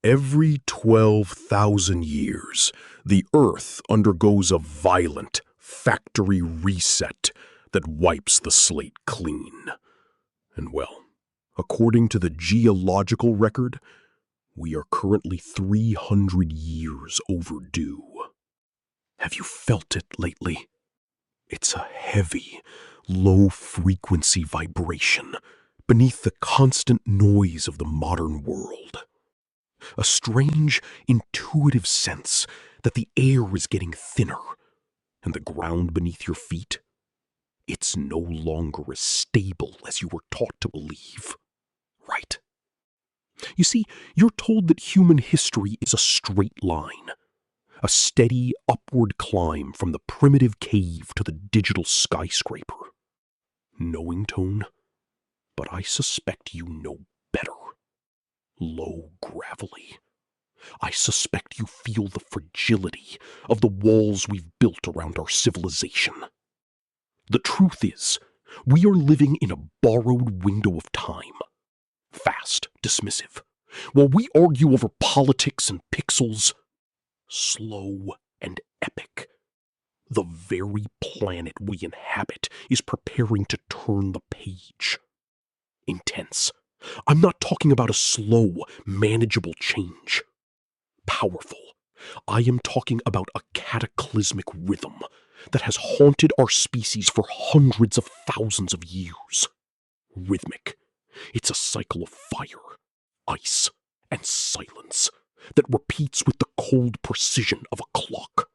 Every 12,000 years, the Earth undergoes a violent factory reset that wipes the slate clean. And well, according to the geological record, we are currently 300 years overdue. Have you felt it lately? It's a heavy, low-frequency vibration beneath the constant noise of the modern world. A strange, intuitive sense that the air is getting thinner, and the ground beneath your feet, it's no longer as stable as you were taught to believe, right? You see, you're told that human history is a straight line, a steady upward climb from the primitive cave to the digital skyscraper. Knowing tone, but I suspect you know better. Low gravelly. I suspect you feel the fragility of the walls we've built around our civilization. The truth is, we are living in a borrowed window of time. Fast, dismissive. While we argue over politics and pixels, slow and epic. The very planet we inhabit is preparing to turn the page. Intense. I'm not talking about a slow, manageable change. Powerful. I am talking about a cataclysmic rhythm that has haunted our species for hundreds of thousands of years. Rhythmic. It's a cycle of fire, ice, and silence that repeats with the cold precision of a clock.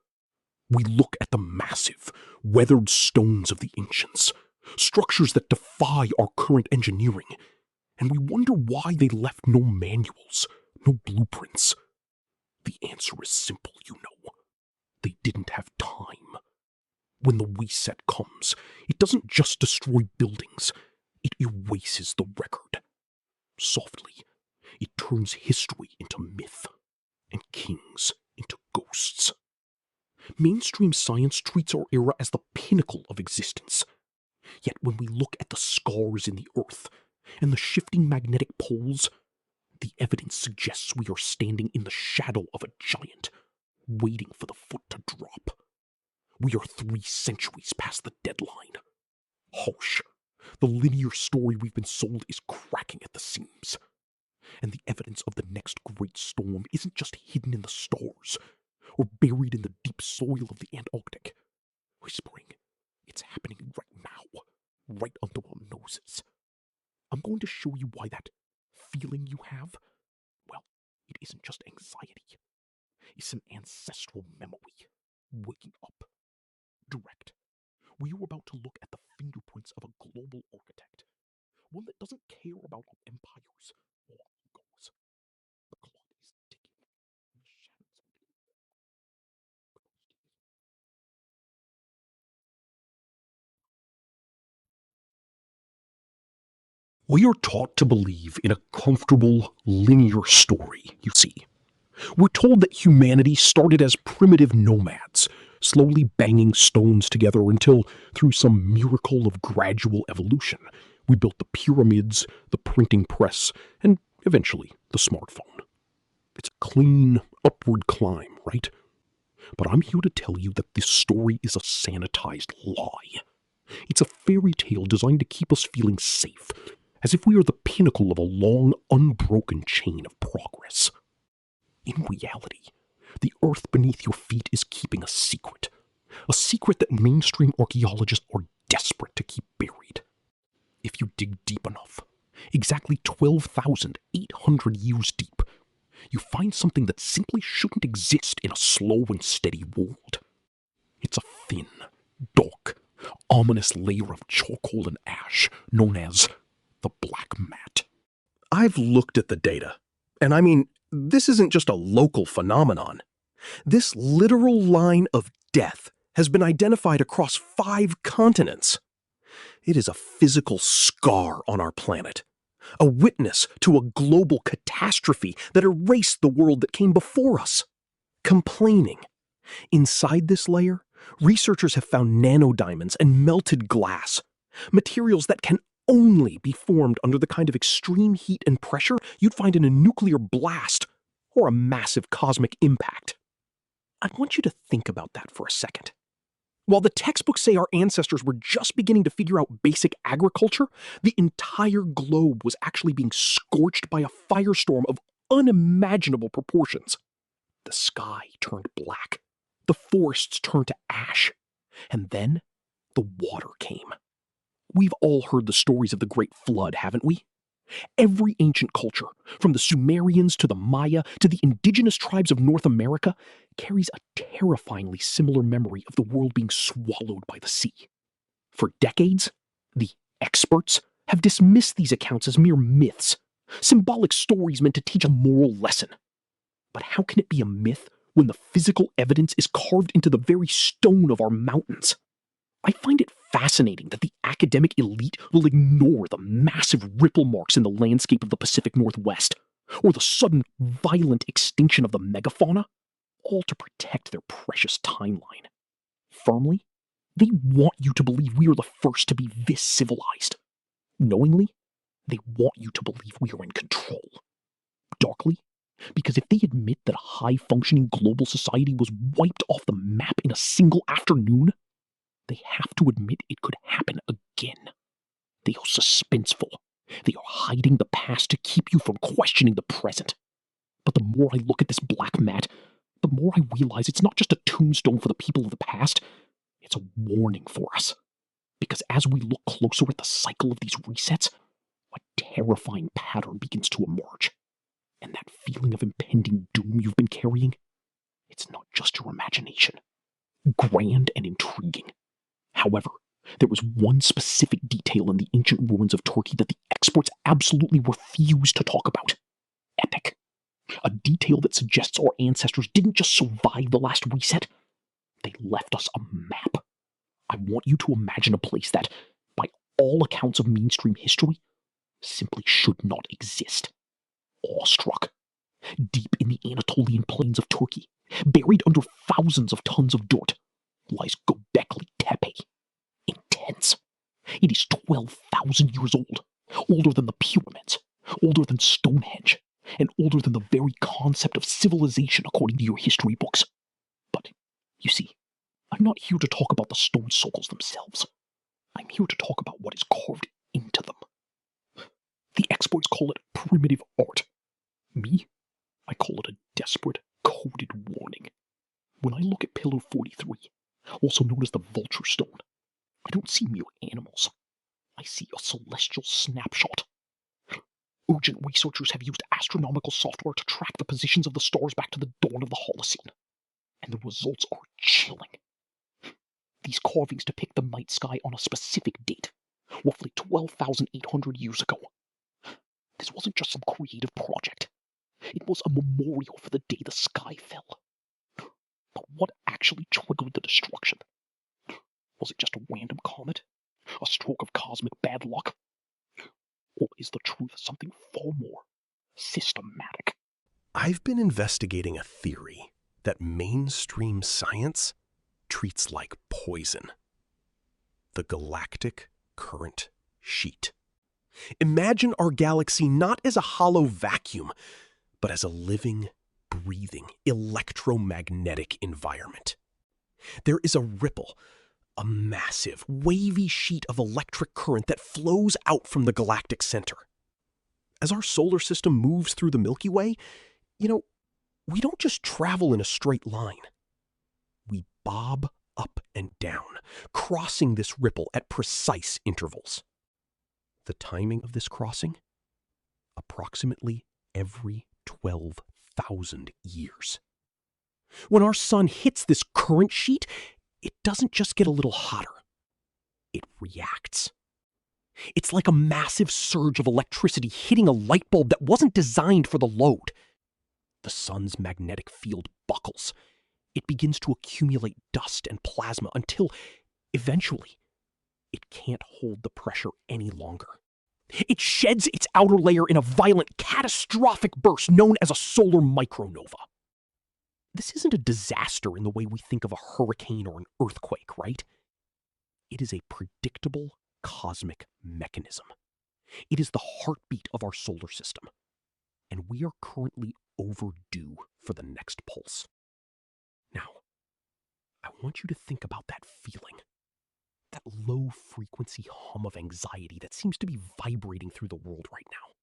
We look at the massive, weathered stones of the ancients, structures that defy our current engineering, and we wonder why they left no manuals, no blueprints. The answer is simple, you know. They didn't have time. When the reset comes, it doesn't just destroy buildings, it erases the record. Softly, it turns history into myth, and kings into ghosts. Mainstream science treats our era as the pinnacle of existence. Yet when we look at the scars in the earth and the shifting magnetic poles, the evidence suggests we are standing in the shadow of a giant, waiting for the foot to drop. We are 3 centuries past the deadline. Harsh. The linear story we've been sold is cracking at the seams. And the evidence of the next great storm isn't just hidden in the stars, or buried in the deep soil of the Antarctic. Whispering, it's happening right now, right under our noses. I'm going to show you why that feeling you have, well, it isn't just anxiety. It's an ancestral memory, waking up. Direct. We are about to look at the fingerprints of a global architect, one that doesn't care about our empires or egos. The clock is ticking, and the shadows are getting We are taught to believe in a comfortable, linear story, you see. We're told that humanity started as primitive nomads, slowly banging stones together until, through some miracle of gradual evolution, we built the pyramids, the printing press, and eventually the smartphone. It's a clean, upward climb, right? But I'm here to tell you that this story is a sanitized lie. It's a fairy tale designed to keep us feeling safe, as if we are the pinnacle of a long, unbroken chain of progress. In reality, the earth beneath your feet is keeping a secret that mainstream archaeologists are desperate to keep buried. If you dig deep enough, exactly 12,800 years deep, you find something that simply shouldn't exist in a slow and steady world. It's a thin, dark, ominous layer of charcoal and ash known as the black mat. I've looked at the data, and I mean, this isn't just a local phenomenon. This literal line of death has been identified across 5 continents. It is a physical scar on our planet, a witness to a global catastrophe that erased the world that came before us. Complaining. Inside this layer, researchers have found nanodiamonds and melted glass, materials that can only be formed under the kind of extreme heat and pressure you'd find in a nuclear blast or a massive cosmic impact? I want you to think about that for a second. While the textbooks say our ancestors were just beginning to figure out basic agriculture, the entire globe was actually being scorched by a firestorm of unimaginable proportions. The sky turned black, the forests turned to ash, and then the water came. We've all heard the stories of the Great Flood, haven't we? Every ancient culture, from the Sumerians to the Maya to the indigenous tribes of North America, carries a terrifyingly similar memory of the world being swallowed by the sea. For decades, the experts have dismissed these accounts as mere myths, symbolic stories meant to teach a moral lesson. But how can it be a myth when the physical evidence is carved into the very stone of our mountains? I find it fascinating that the academic elite will ignore the massive ripple marks in the landscape of the Pacific Northwest, or the sudden violent extinction of the megafauna, all to protect their precious timeline. Firmly, they want you to believe we are the first to be this civilized. Knowingly, they want you to believe we are in control. Darkly, because if they admit that a high-functioning global society was wiped off the map in a single afternoon, they have to admit it could happen again. They are suspenseful. They are hiding the past to keep you from questioning the present. But the more I look at this black mat, the more I realize it's not just a tombstone for the people of the past, it's a warning for us. Because as we look closer at the cycle of these resets, a terrifying pattern begins to emerge. And that feeling of impending doom you've been carrying, it's not just your imagination. Grand and intriguing. However, there was one specific detail in the ancient ruins of Turkey that the experts absolutely refuse to talk about. Epic. A detail that suggests our ancestors didn't just survive the last reset, they left us a map. I want you to imagine a place that, by all accounts of mainstream history, simply should not exist. Awestruck. Deep in the Anatolian plains of Turkey, buried under thousands of tons of dirt, lies Göbekli Tepe. Intense. It is 12,000 years old, older than the pyramids, older than Stonehenge, and older than the very concept of civilization according to your history books. But, you see, I'm not here to talk about the stone circles themselves. I'm here to talk about what is carved into them. The experts call it primitive art. Me, I call it a desperate, coded warning. When I look at Pillar 43, also known as the Vulture Stone, I don't see mere animals. I see a celestial snapshot. Urgent researchers have used astronomical software to track the positions of the stars back to the dawn of the Holocene, and the results are chilling. These carvings depict the night sky on a specific date, roughly 12,800 years ago. This wasn't just some creative project. It was a memorial for the day the sky fell. But what actually triggered the destruction? Was it just a random comet? A stroke of cosmic bad luck? Or is the truth something far more systematic? I've been investigating a theory that mainstream science treats like poison. The galactic current sheet. Imagine our galaxy not as a hollow vacuum, but as a living, breathing, electromagnetic environment. There is a ripple, a massive, wavy sheet of electric current that flows out from the galactic center. As our solar system moves through the Milky Way, we don't just travel in a straight line. We bob up and down, crossing this ripple at precise intervals. The timing of this crossing? Approximately every 12,000 years. When our sun hits this current sheet, it doesn't just get a little hotter. It reacts. It's like a massive surge of electricity hitting a light bulb that wasn't designed for the load. The sun's magnetic field buckles. It begins to accumulate dust and plasma until, eventually, it can't hold the pressure any longer. It sheds its outer layer in a violent, catastrophic burst known as a solar micronova. This isn't a disaster in the way we think of a hurricane or an earthquake, right? It is a predictable cosmic mechanism. It is the heartbeat of our solar system. And we are currently overdue for the next pulse. Now, I want you to think about that feeling. That low-frequency hum of anxiety that seems to be vibrating through the world right now.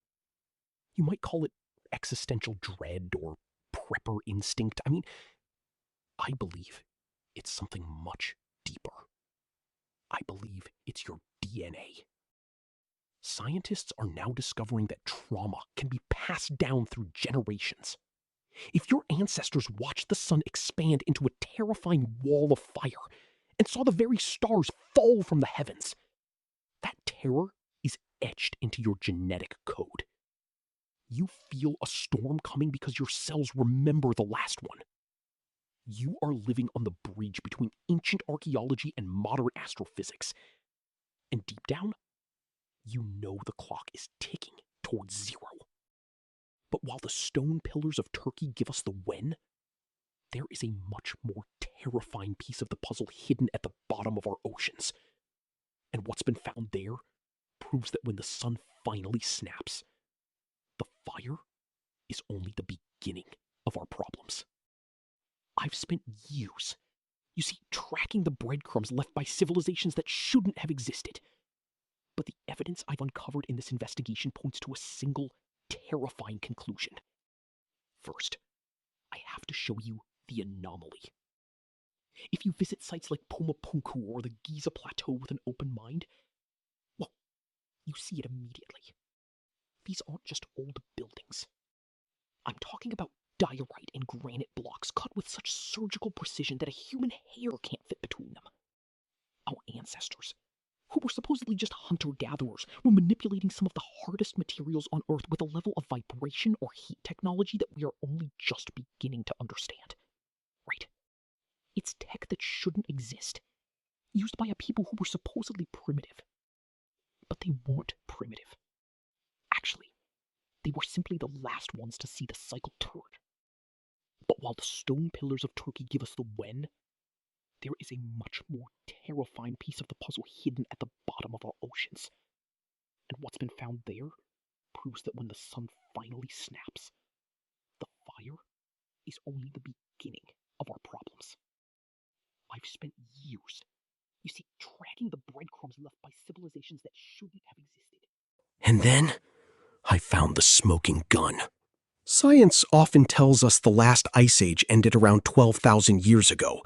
You might call it existential dread or prepper instinct. I believe it's something much deeper. I believe it's your DNA. Scientists are now discovering that trauma can be passed down through generations. If your ancestors watched the sun expand into a terrifying wall of fire and saw the very stars fall from the heavens, that terror is etched into your genetic code. You feel a storm coming because your cells remember the last one. You are living on the bridge between ancient archaeology and modern astrophysics. And deep down, you know the clock is ticking towards zero. But while the stone pillars of Turkey give us the when, there is a much more terrifying piece of the puzzle hidden at the bottom of our oceans. And what's been found there proves that when the sun finally snaps, the fire is only the beginning of our problems. I've spent years, tracking the breadcrumbs left by civilizations that shouldn't have existed. But the evidence I've uncovered in this investigation points to a single, terrifying conclusion. First, I have to show you the anomaly. If you visit sites like Pumapunku or the Giza Plateau with an open mind, well, you see it immediately. These aren't just old buildings. I'm talking about diorite and granite blocks cut with such surgical precision that a human hair can't fit between them. Our ancestors, who were supposedly just hunter-gatherers, were manipulating some of the hardest materials on Earth with a level of vibration or heat technology that we are only just beginning to understand. Right? It's tech that shouldn't exist, used by a people who were supposedly primitive. But they weren't primitive. Actually, they were simply the last ones to see the cycle turn. But while the stone pillars of Turkey give us the when, there is a much more terrifying piece of the puzzle hidden at the bottom of our oceans. And what's been found there proves that when the sun finally snaps, the fire is only the beginning of our problems. I've spent years, tracking the breadcrumbs left by civilizations that shouldn't have existed. And then I found the smoking gun. Science often tells us the last ice age ended around 12,000 years ago,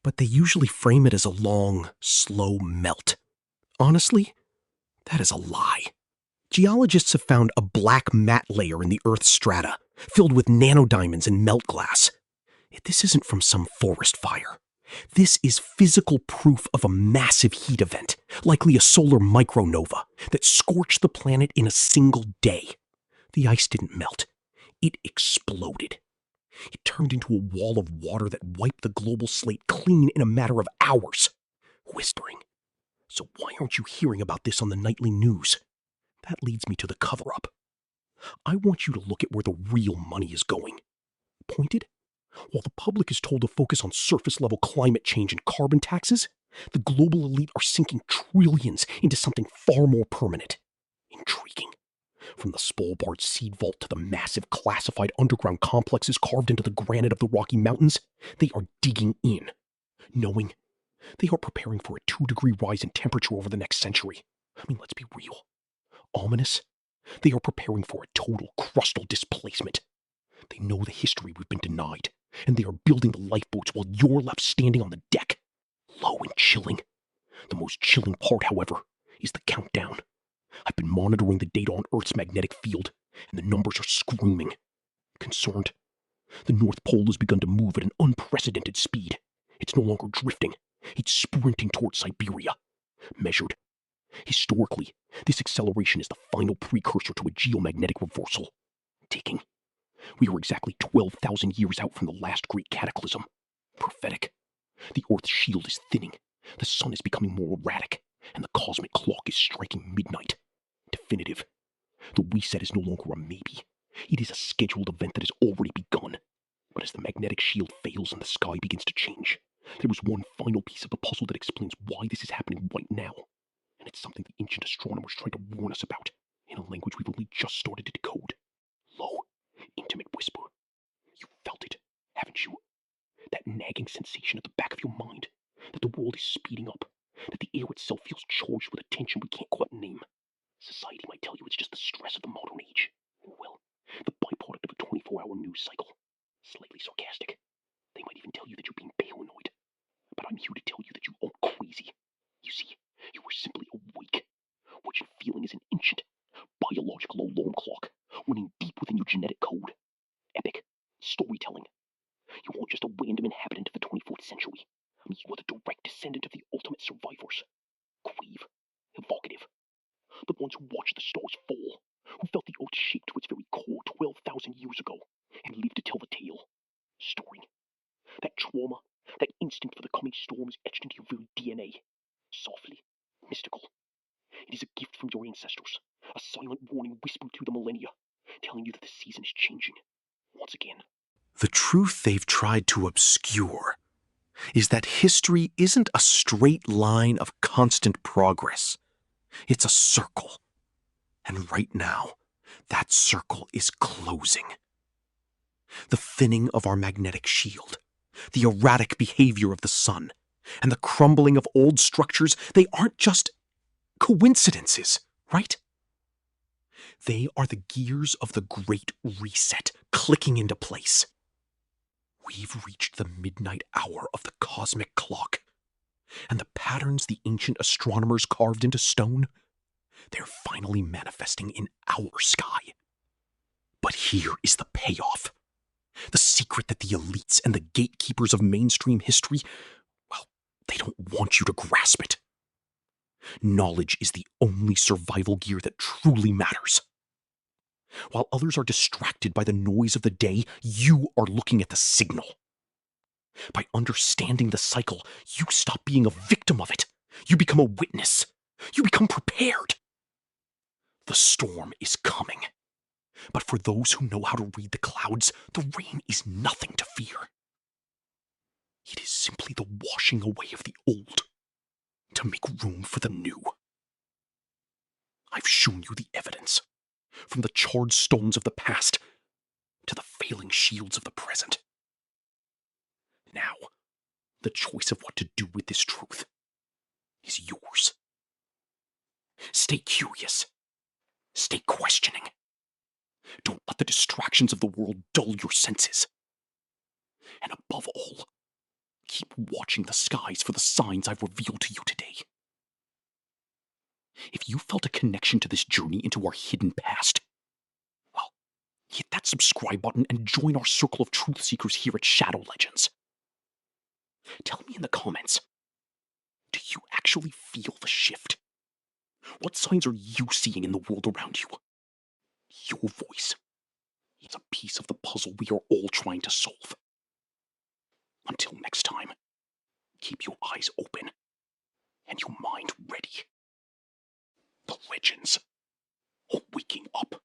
but they usually frame it as a long, slow melt. Honestly, that is a lie. Geologists have found a black matte layer in the Earth's strata, filled with nanodiamonds and melt glass. This isn't from some forest fire. This is physical proof of a massive heat event, likely a solar micronova, that scorched the planet in a single day. The ice didn't melt. It exploded. It turned into a wall of water that wiped the global slate clean in a matter of hours. Whispering. So why aren't you hearing about this on the nightly news? That leads me to the cover-up. I want you to look at where the real money is going. Pointed? While the public is told to focus on surface-level climate change and carbon taxes, the global elite are sinking trillions into something far more permanent. Intriguing. From the Svalbard seed vault to the massive classified underground complexes carved into the granite of the Rocky Mountains, they are digging in, knowing they are preparing for a 2-degree rise in temperature over the next century. Let's be real. Ominous, they are preparing for a total crustal displacement. They know the history we've been denied, and they are building the lifeboats while you're left standing on the deck. Low and chilling. The most chilling part, however, is the countdown. I've been monitoring the data on Earth's magnetic field, and the numbers are screaming. Concerned, the North Pole has begun to move at an unprecedented speed. It's no longer drifting. It's sprinting towards Siberia. Measured. Historically, this acceleration is the final precursor to a geomagnetic reversal. Ticking. We are exactly 12,000 years out from the last great cataclysm. Prophetic. The Earth's shield is thinning. The sun is becoming more erratic, and the cosmic clock is striking midnight. Definitive. The reset is no longer a maybe. It is a scheduled event that has already begun. But as the magnetic shield fails and the sky begins to change, there is one final piece of the puzzle that explains why this is happening right now. And it's something the ancient astronomers tried to warn us about, in a language we've only just started to decode. Low, intimate whisper. nagging sensation at the back of your mind that the world is speeding up, that the air itself feels charged with a tension we can't quite name. Society might tell you it's just the stress of the modern age. Well, the byproduct of a 24-hour news cycle. Slightly sarcastic. They might even tell you that you're being paranoid. But I'm here to tell you that you aren't crazy. You see, you are simply awake. What you're feeling is an ancient, biological alarm clock running deep within your genetic code. Epic. Storytelling. You aren't just a random inhabitant of the 24th century. You are the direct descendant of the ultimate survivors. Grave. Evocative. The ones who watched the stars fall, who felt the earth shake to its very core 12,000 years ago, and lived to tell the tale. Stirring. That trauma, that instinct for the coming storm is etched into your very DNA. Softly. Mystical. It is a gift from your ancestors, a silent warning whispered through the millennia, telling you that the season is changing. Once again. The truth they've tried to obscure is that history isn't a straight line of constant progress. It's a circle. And right now, that circle is closing. The thinning of our magnetic shield, the erratic behavior of the sun, and the crumbling of old structures, they aren't just coincidences, right? They are the gears of the Great Reset clicking into place. We've reached the midnight hour of the cosmic clock, and the patterns the ancient astronomers carved into stone, they're finally manifesting in our sky. But here is the payoff. The secret that the elites and the gatekeepers of mainstream history, well, they don't want you to grasp it. Knowledge is the only survival gear that truly matters. While others are distracted by the noise of the day, you are looking at the signal. By understanding the cycle, you stop being a victim of it. You become a witness. You become prepared. The storm is coming. But for those who know how to read the clouds, the rain is nothing to fear. It is simply the washing away of the old to make room for the new. I've shown you the evidence, from the charred stones of the past to the failing shields of the present. Now, the choice of what to do with this truth is yours. Stay curious. Stay questioning. Don't let the distractions of the world dull your senses. And above all, keep watching the skies for the signs I've revealed to you today. If you felt a connection to this journey into our hidden past, well, hit that subscribe button and join our circle of truth seekers here at Shadow Legends. Tell me in the comments, do you actually feel the shift? What signs are you seeing in the world around you? Your voice is a piece of the puzzle we are all trying to solve. Until next time, keep your eyes open and your mind ready. The legends are waking up.